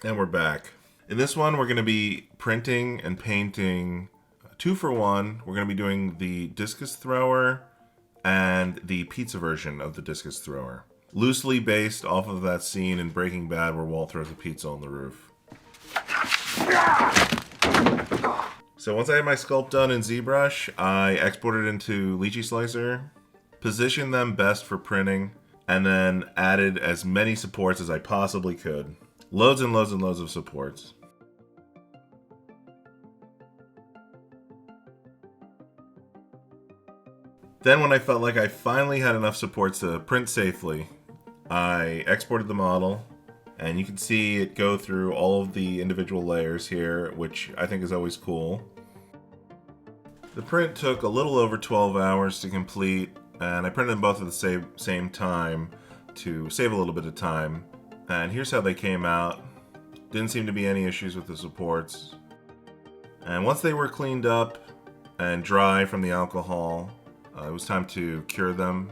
And we're back. In this one, we're going to be printing and painting 2-for-1. We're going to be doing the discus thrower and the pizza version of the discus thrower. Loosely based off of that scene in Breaking Bad where Walt throws a pizza on the roof. So once I had my sculpt done in ZBrush, I exported into Lychee Slicer, positioned them best for printing, and then added as many supports as I possibly could. Loads and loads and loads of supports. Then when I felt like I finally had enough supports to print safely, I exported the model, and you can see it go through all of the individual layers here, which I think is always cool. The print took a little over 12 hours to complete, and I printed them both at the same time to save a little bit of time. And here's how they came out. Didn't seem to be any issues with the supports. And once they were cleaned up and dry from the alcohol, it was time to cure them.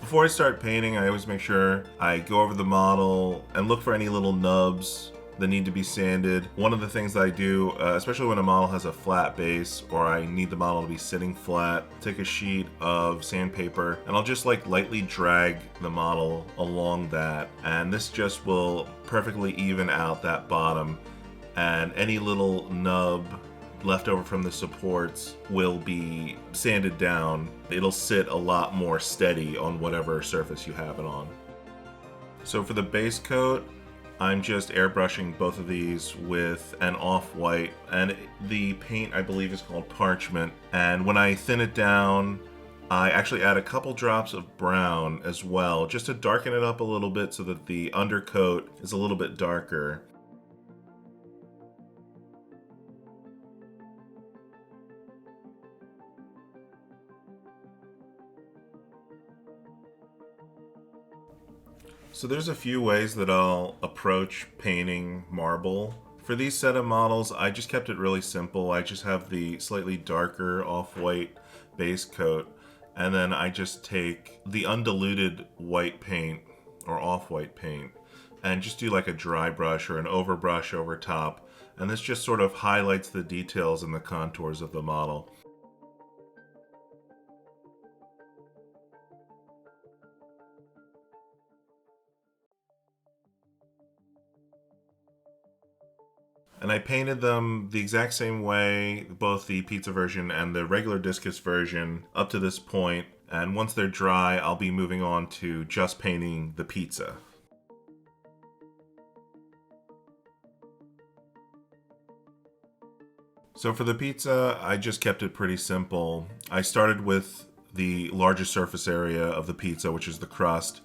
Before I start painting, I always make sure I go over the model and look for any little nubs that need to be sanded. One of the things that I do, especially when a model has a flat base or I need the model to be sitting flat, take a sheet of sandpaper and I'll just like lightly drag the model along that, and this just will perfectly even out that bottom, and any little nub left over from the supports will be sanded down. It'll sit a lot more steady on whatever surface you have it on. So for the base coat, I'm just airbrushing both of these with an off-white, and the paint I believe is called Parchment. And when I thin it down, I actually add a couple drops of brown as well, just to darken it up a little bit so that the undercoat is a little bit darker. So there's a few ways that I'll approach painting marble. For these set of models, I just kept it really simple. I just have the slightly darker off-white base coat, and then I just take the undiluted white paint or off-white paint and just do like a dry brush or an overbrush over top, and this just sort of highlights the details and the contours of the model. And I painted them the exact same way, both the pizza version and the regular discus version, up to this point. And once they're dry, I'll be moving on to just painting the pizza. So for the pizza, I just kept it pretty simple. I started with the largest surface area of the pizza, which is the crust,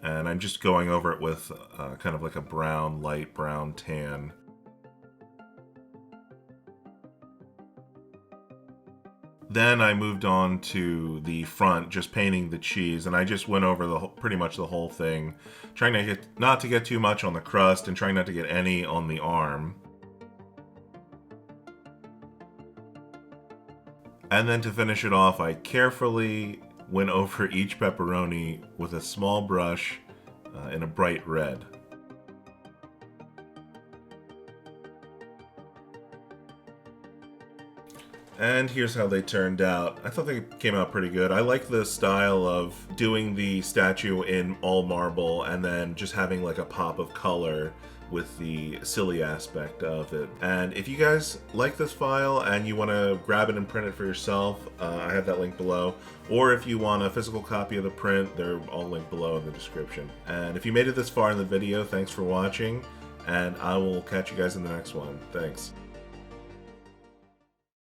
and I'm just going over it with kind of like a brown, light brown tan. Then I moved on to the front, just painting the cheese, and I just went over pretty much the whole thing, trying to not to get too much on the crust and trying not to get any on the arm. And then to finish it off, I carefully went over each pepperoni with a small brush in a bright red. And here's how they turned out. I thought they came out pretty good. I like the style of doing the statue in all marble and then just having like a pop of color with the silly aspect of it. And if you guys like this file and you want to grab it and print it for yourself, I have that link below. Or if you want a physical copy of the print, they're all linked below in the description. And if you made it this far in the video, thanks for watching, and I will catch you guys in the next one. Thanks.